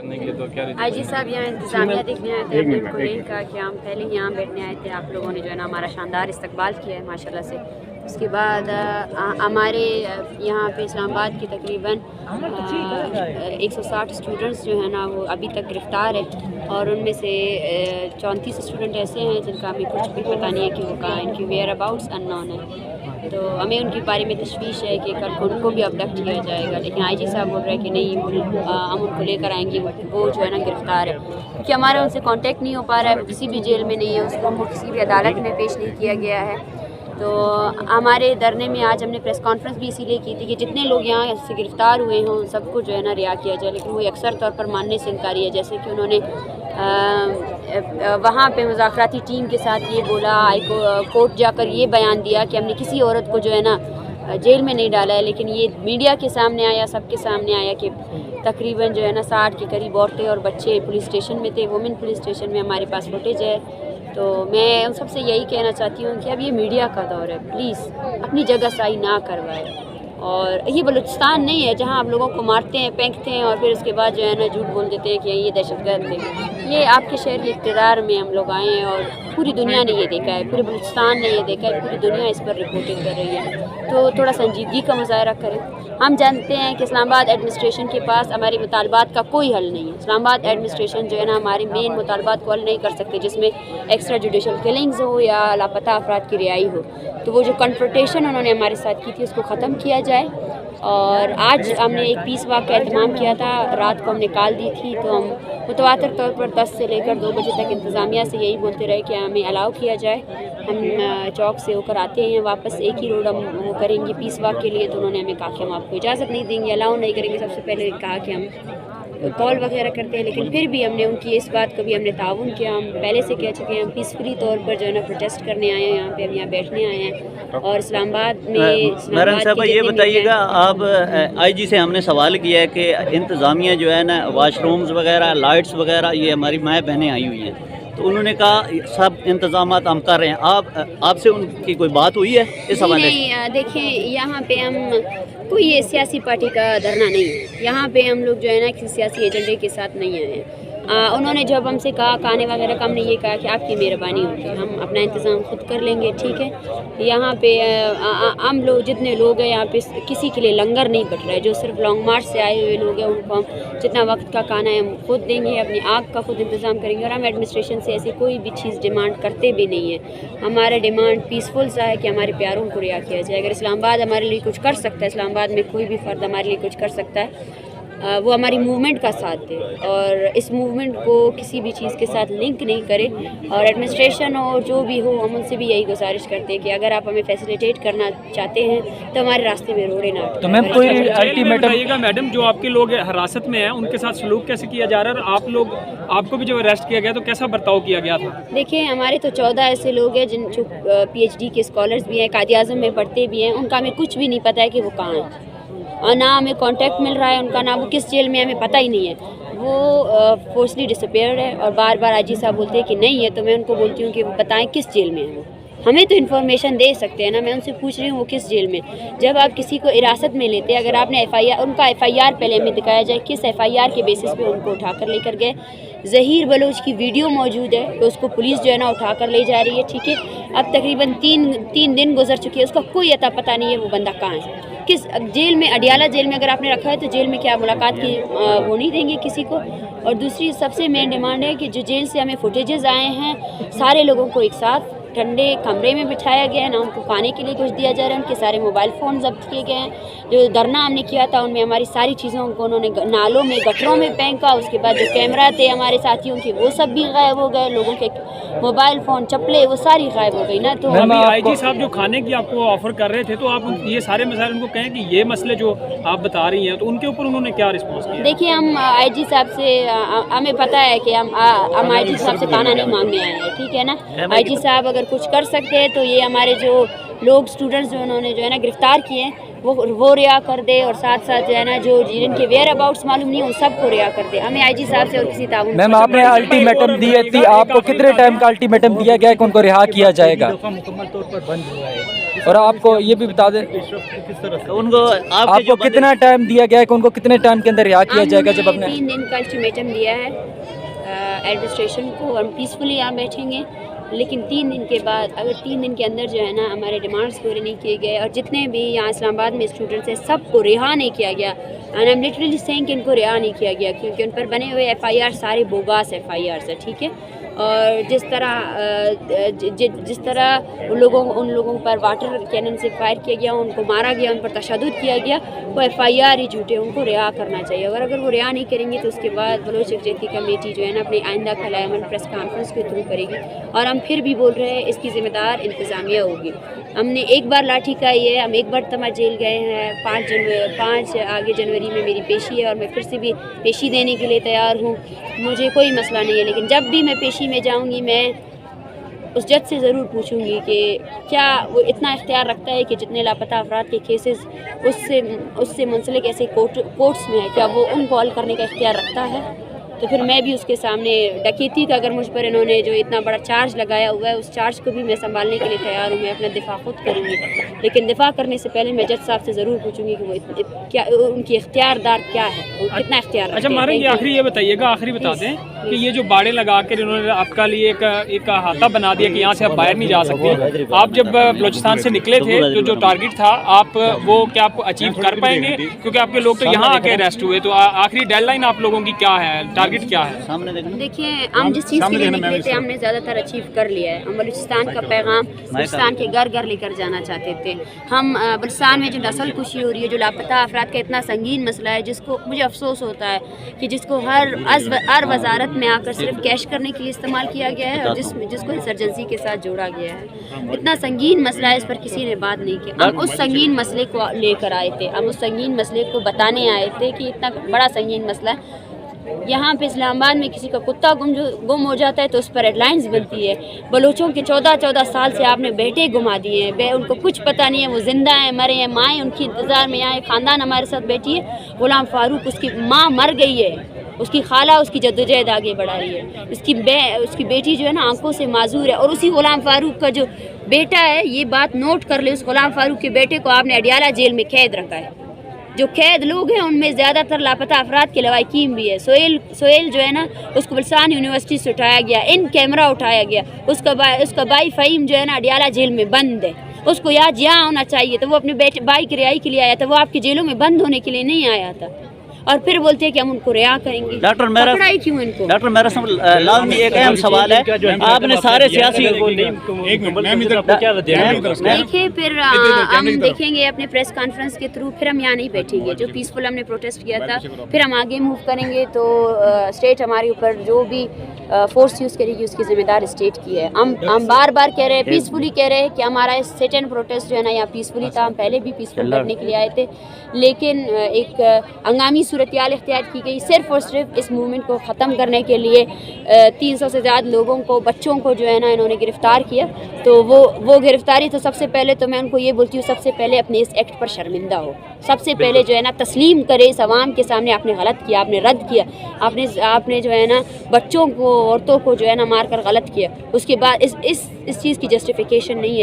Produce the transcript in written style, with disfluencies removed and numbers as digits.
करने के लिए तो क्या आईजी साहब यहाँ इंतजामिया देखने आए थे, हमने उनको यही कहा कि हम पहले ही यहाँ बैठने आए थे, आप लोगों ने जो है ना हमारा शानदार इस्तकबाल किया है माशाल्लाह से। उसके बाद हमारे यहाँ पे इस्लामाबाद की तकरीबन 160 स्टूडेंट्स जो है ना वो अभी तक गिरफ़्तार है और उनमें से 34 स्टूडेंट ऐसे हैं जिनका हमें कुछ भी पता नहीं है कि वो कहाँ, इनकी वेयर अबाउट्स अननोन है। तो हमें उनके बारे में तशवीश है कि कल को उनको भी अबडक्ट किया जाएगा, लेकिन आईजी साहब बोल रहे हैं कि नहीं हम उनको लेकर आएंगे, वो जो है ना गिरफ़्तार है क्योंकि हमारा उनसे कांटेक्ट नहीं हो पा रहा है, किसी भी जेल में नहीं है, उसको हमको किसी भी अदालत में पेश नहीं किया गया है। तो हमारे धरने में आज हमने प्रेस कॉन्फ्रेंस भी इसीलिए की थी कि जितने लोग यहाँ से गिरफ़्तार हुए हों सबको जो है ना रिहा किया जाए, लेकिन वो अक्सर तौर पर मानने से इनकारी है। जैसे कि उन्होंने वहाँ पे मुज़ाकराती टीम के साथ ये बोला, कोर्ट जाकर ये बयान दिया कि हमने किसी औरत को जो है ना जेल में नहीं डाला है, लेकिन ये मीडिया के सामने आया, सबके सामने आया कि तकरीबन जो है ना 60 के करीब औरतें और बच्चे पुलिस स्टेशन में थे, वुमेन पुलिस स्टेशन में हमारे पास फुटेज है। तो मैं उन सबसे यही कहना चाहती हूँ कि अब ये मीडिया का दौर है, प्लीज़ अपनी जगह साई ना करवाए। और ये बलूचिस्तान नहीं है जहाँ आप लोगों को मारते हैं, फेंकते हैं और फिर उसके बाद जो है ना झूठ बोल देते हैं कि ये दहशतगर्द थे। ये आपके शहर के इक़्तिदार में हम लोग आए हैं और पूरी दुनिया ने ये देखा है, पूरे बलूचिस्तान ने ये देखा है, पूरी दुनिया इस पर रिपोर्टिंग कर रही है। तो थोड़ा संजीदगी का मुज़ाहरा करें। हम जानते हैं कि इस्लामाबाद एडमिनिस्ट्रेशन के पास हमारे मुतालबात का कोई हल नहीं है। इस्लामाबाद एडमिनिस्ट्रेशन जो है ना हमारे मेन मुतालबात को हल नहीं कर सकते, जिसमें एक्स्ट्रा जुडिशल किलिंग्स हो या लापता अफराद की रिहाई हो। तो वो जो कन्फ्रंटेशन उन्होंने हमारे साथ की थी उसको ख़त्म किया जाए। और आज हमने एक पीस वॉक का एहतमाम किया था, रात को हमने कॉल दी थी, तो हम मुतवातिर तौर पर 10 से लेकर 2 बजे तक इंतज़ामिया से यही बोलते रहे कि हमें अलाउ किया जाए। हम चौक से होकर आते हैं वापस एक ही रोड हम वो करेंगे पीस वॉक के लिए, तो उन्होंने हमें कहा कि हम आपको इजाज़त नहीं देंगे, अलाउ नहीं करेंगे। सबसे पहले कहा कि हम कॉल वगैरह करते हैं, लेकिन फिर भी हमने उनकी इस बात को भी हमने ताउन किया। हम पहले से कह चुके हैं हम पीसफुली तौर पर जो है ना प्रोटेस्ट करने आए हैं, यहाँ पे हम यहाँ बैठने आए हैं। और इस्लामाबाद में मैडम साहब ये बताइएगा, आप आईजी से हमने सवाल किया है कि इंतज़ामिया जो है ना वाशरूम्स वगैरह, लाइट्स वगैरह, ये हमारी माएँ बहनें आई हुई हैं, तो उन्होंने कहा सब इंतजामात हम कर रहे हैं। आपसे उनकी कोई बात हुई है इस हवाले से? नहीं, देखिए यहाँ पे हम कोई ये सियासी पार्टी का धरना नहीं है, यहाँ पे हम लोग जो है ना किसी सियासी एजेंडे के साथ नहीं आए हैं। उन्होंने जब हमसे कहा खाने वगैरह का, हमने ये कहा कि आपकी मेहरबानी होगी, हम अपना इंतज़ाम खुद कर लेंगे, ठीक है। यहाँ पे हम लोग जितने लोग हैं यहाँ पे किसी के लिए लंगर नहीं बट रहा है, जो सिर्फ लॉन्ग मार्च से आए हुए लोग हैं उनको हम जितना वक्त का खाना है हम खुद देंगे, अपनी आग का खुद इंतज़ाम करेंगे। और हम एडमिनिस्ट्रेशन से ऐसी कोई भी चीज़ डिमांड करते भी नहीं है। हमारा डिमांड पीसफुल सा है कि हमारे प्यारों को रिहा किया जाए। अगर इस्लामाबाद हमारे लिए कुछ कर सकता है, इस्लामाबाद में कोई भी फ़र्द हमारे लिए कुछ कर सकता है, वो हमारी मूवमेंट का साथ दे और इस मूवमेंट को किसी भी चीज़ के साथ लिंक नहीं करे। और एडमिनिस्ट्रेशन और जो भी हो, हम उनसे भी यही गुजारिश करते हैं कि अगर आप हमें फैसिलिटेट करना चाहते हैं तो हमारे रास्ते में रोड़े ना। तो मैम कोई अल्टीमेटम मैडम, जो आपके लोग हिरासत में हैं उनके साथ सलूक कैसे किया जा रहा है, और आप लोग आपको भी जब अरेस्ट किया गया तो कैसा बर्ताव किया गया था? देखिए हमारे तो 14 ऐसे लोग हैं जिन जो PhD के स्कॉलर्स भी हैं, कायदे आज़म में पढ़ते भी हैं, उनका हमें कुछ भी नहीं पता है कि वो कहाँ हैं और ना हमें कांटेक्ट मिल रहा है उनका, ना वो किस जेल में, हमें पता ही नहीं है। वो फोर्सली डिसअपेयर्ड है और बार बार आईजी साहब बोलते हैं कि नहीं है, तो मैं उनको बोलती हूँ कि वो बताएं किस जेल में है। वो हमें तो इन्फॉर्मेशन दे सकते हैं ना, मैं उनसे पूछ रही हूँ वो किस जेल में। जब आप किसी को हिरासत में लेते हैं, अगर आपने उनका FIR पहले हमें दिखाया जाए, किस FIR के बेसिस पे उनको उठाकर लेकर गए। ज़हीर बलोच की वीडियो मौजूद है तो उसको पुलिस जो है ना उठाकर ले जा रही है, ठीक है। अब तकरीबन तीन दिन गुजर चुके हैं, उसका कोई अता पता नहीं है वो बंदा कहाँ है, किस जेल में। अडियाला जेल में अगर आपने रखा है तो जेल में क्या मुलाकात की वो नहीं देंगे किसी को। और दूसरी सबसे मेन डिमांड है कि जो जेल से हमें फुटेजेस आए हैं, सारे लोगों को एक साथ ठंडे कमरे में बिठाया गया है, ना उनको खाने के लिए कुछ दिया जा रहा है, उनके सारे मोबाइल फ़ोन जब्त किए गए हैं। जो धरना हमने किया था उनमें हमारी सारी चीज़ों को उन्होंने नालों में, गटरों में फेंका। उसके बाद जो कैमरा थे हमारे साथियों के वो सब भी गायब हो गए, लोगों के मोबाइल फ़ोन, चप्पलें, वो सारी गायब हो गई ना। तो आईजी साहब जो खाने की आपको ऑफर कर रहे थे, तो आप ये सारे मसाइल उनको कहें कि ये मसले जो आप बता रही हैं, तो उनके ऊपर उन्होंने क्या रिस्पॉन्स किया? देखिए हम आईजी साहब से हमें पता है कि हम आईजी साहब से खाना नहीं मांगने आए हैं, ठीक है ना। आईजी साहब अगर कुछ कर सकते हैं तो ये हमारे जो लोग स्टूडेंट्स जो उन्होंने जो है ना गिरफ़्तार किए हैं وہ رہا کر دے، اور ساتھ ساتھ جو ہے نا جو جن کے ویئر اباؤٹس معلوم نہیں ان سب کو رہا کر دے. ہمیں آئی جی صاحب سے اور کسی تعاون. میم آپ نے الٹیمیٹم دی تھی، آپ کو کتنے ٹائم کا الٹیمیٹم دیا گیا کہ ان کو رہا کیا جائے گا؟ مکمل طور پر بند ہوا ہے. اور آپ کو یہ بھی بتا دیں ان کو آپ کو کتنا ٹائم دیا گیا ہے کہ ان کو کتنے ٹائم کے اندر رہا کیا جائے گا؟ جب ہم اپنے نے 3 دن کا الٹیمیٹم دیا ہے ایڈمنسٹریشن کو، ہم پیسفلی یہاں بیٹھیں گے، لیکن 3 دن کے بعد اگر 3 دن کے اندر جو ہے نا ہمارے ڈیمانڈس پورے نہیں کیے گئے، اور جتنے بھی یہاں اسلام آباد میں اسٹوڈنٹس ہیں سب کو رہا نہیں کیا گیا، اینڈ آئی ایم لٹرلی سینگ کہ ان کو رہا نہیں کیا گیا، کیونکہ ان پر بنے ہوئے ایف آئی آر سارے بوگاس ایف آئی آرس ہے، ٹھیک ہے. اور جس طرح ان لوگوں پر واٹر کینن سے فائر کیا گیا، ان کو مارا گیا، ان پر تشدد کیا گیا، وہ ایف آئی آر ہی جھوٹے، ان کو رہا کرنا چاہیے. اگر وہ رہا نہیں کریں گے تو اس کے بعد بلوچ یکجہتی کمیٹی جو ہے نا اپنی آئندہ خلاء عمل پریس کانفرنس کے تھرو کرے گی. اور ہم پھر بھی بول رہے ہیں اس کی ذمہ دار انتظامیہ ہوگی. ہم نے ایک بار لاٹھی کھائی ہے، ہم ایک بار تمہ جیل گئے ہیں. 5 آگے جنوری میں میری پیشی ہے اور میں پھر سے بھی پیشی دینے کے لیے تیار ہوں، مجھے کوئی مسئلہ نہیں ہے. لیکن جب بھی میں پیشی میں جاؤں گی میں اس جج سے ضرور پوچھوں گی کہ کیا وہ اتنا اختیار رکھتا ہے کہ جتنے لاپتہ افراد کے کیسز اس سے منسلک ایسے کورٹس میں ہے، کیا وہ ان کو حل کرنے کا اختیار رکھتا ہے؟ تو پھر میں بھی اس کے سامنے ڈکیتی کا اگر مجھ پر انہوں نے جو اتنا بڑا چارج لگایا ہوا ہے اس چارج کو بھی میں سنبھالنے کے لیے تیار ہوں. میں اپنا دفاع خود کروں گی، لیکن دفاع کرنے سے پہلے میں جج صاحب سے ضرور پوچھوں گی کہ وہ کیا ان کی اختیار دار کیا ہے، وہ کتنا اختیار رکھتے ہیں. اچھا مارا یہ آخری یہ بتائیے گا، آخری بتا دیں کہ یہ جو باڑے لگا کر انہوں نے آپ کا لیے ایک احاطہ بنا دیا کہ یہاں سے آپ باہر نہیں جا سکتے، آپ جب بلوچستان سے نکلے تھے جو ٹارگٹ تھا آپ وہ کیا آپ اچیو کر پائیں گے؟ کیونکہ آپ کے لوگ تو یہاں آ کے اریسٹ ہوئے، تو آخری ڈیڈ لائن آپ لوگوں کی کیا ہے، ٹارگٹ کیا ہے؟ دیکھیے ہم جس چیز کے لیے نکلے تھے ہم نے زیادہ تر اچیو کر لیا ہے. ہم بلوچستان کا پیغام بلوچستان کے گھر گھر لے کر جانا چاہتے تھے. ہم بلوچستان میں جو نسل کشی ہو رہی ہے، جو لاپتہ افراد کا اتنا سنگین مسئلہ ہے، جس کو مجھے افسوس ہوتا ہے کہ جس کو ہر وزارت میں آ کر صرف کیش کرنے کے لیے استعمال کیا گیا ہے، اور جس کو انسرجنسی کے ساتھ جوڑا گیا ہے. اتنا سنگین مسئلہ ہے، اس پر کسی نے بات نہیں کی. ہم اس سنگین مسئلے کو لے کر آئے تھے، ہم اس سنگین مسئلے کو بتانے آئے تھے کہ اتنا بڑا سنگین مسئلہ ہے. یہاں پہ اسلام آباد میں کسی کا کتا گم ہو جاتا ہے تو اس پر ہیڈ لائنز بنتی ہے. بلوچوں کے 14 سال سے آپ نے بیٹے گما دیے ہیں، ان کو کچھ پتہ نہیں ہے وہ زندہ ہیں مرے ہیں، مائیں ان کی انتظار میں آئے، خاندان ہمارے ساتھ بیٹھی ہے. غلام فاروق اس کی ماں مر گئی ہے، اس کی خالہ اس کی جدوجہد آگے بڑھا رہی ہے، اس کی بیٹی جو ہے نا آنکھوں سے معذور ہے. اور اسی غلام فاروق کا جو بیٹا ہے، یہ بات نوٹ کر لے، اس غلام فاروق کے بیٹے کو آپ نے اڈیالہ جیل میں قید رکھا ہے. جو قید لوگ ہیں ان میں زیادہ تر لاپتہ افراد کے لواحقین بھی ہے. سہیل جو ہے نا اس کو بلسان یونیورسٹی سے اٹھایا گیا، ان کیمرہ اٹھایا گیا. اس کا بھائی فہیم جو ہے نا اڈیالہ جیل میں بند ہے. اس کو یہاں ہونا چاہیے تھا، وہ اپنے بھائی کی رہائی کے لیے آیا تھا، وہ آپ کی جیلوں میں بند ہونے کے لیے نہیں آیا تھا. اور پھر بولتے ہیں کہ ہم ان کو رہا کریں گے. ڈاکٹر میرا لازمی ایک اہم سوال ہے، آپ نے سارے سیاسی دیکھیں پھر ہم دیکھیں گے اپنے پریس کانفرنس کے تھرو، پھر ہم یہاں نہیں بیٹھیں گے. جو پیسفل ہم نے پروٹیسٹ کیا تھا پھر ہم آگے موو کریں گے. تو اسٹیٹ ہمارے اوپر جو بھی فورس یوز کرے گی اس کی ذمہ دار اسٹیٹ کی ہے. ہم بار کہہ رہے ہیں، پیسفلی کہہ رہے ہیں کہ ہمارا سٹ اینڈ پروٹیسٹ جو ہے نا یہاں پیسفلی تھا. ہم پہلے بھی پیسفل کرنے کے لیے آئے تھے، لیکن ایک ہنگامی صورتحال اختیار کی گئی صرف اور صرف اس موومنٹ کو ختم کرنے کے لیے. 300 سے زیادہ لوگوں کو، بچوں کو جو ہے نا انہوں نے گرفتار کیا. تو وہ گرفتاری تو سب سے پہلے تو میں ان کو یہ بولتی ہوں، سب سے پہلے اپنے اس ایکٹ پر شرمندہ ہو. سب سے پہلے جو ہے نا تسلیم کرے اس عوام کے سامنے، آپ نے غلط کیا، آپ نے رد کیا، آپ نے جو ہے نا بچوں کو، عورتوں کو جو ہے نا مار کر غلط کیا. اس کے بعد اس چیز کی جسٹیفیکیشن نہیں ہے.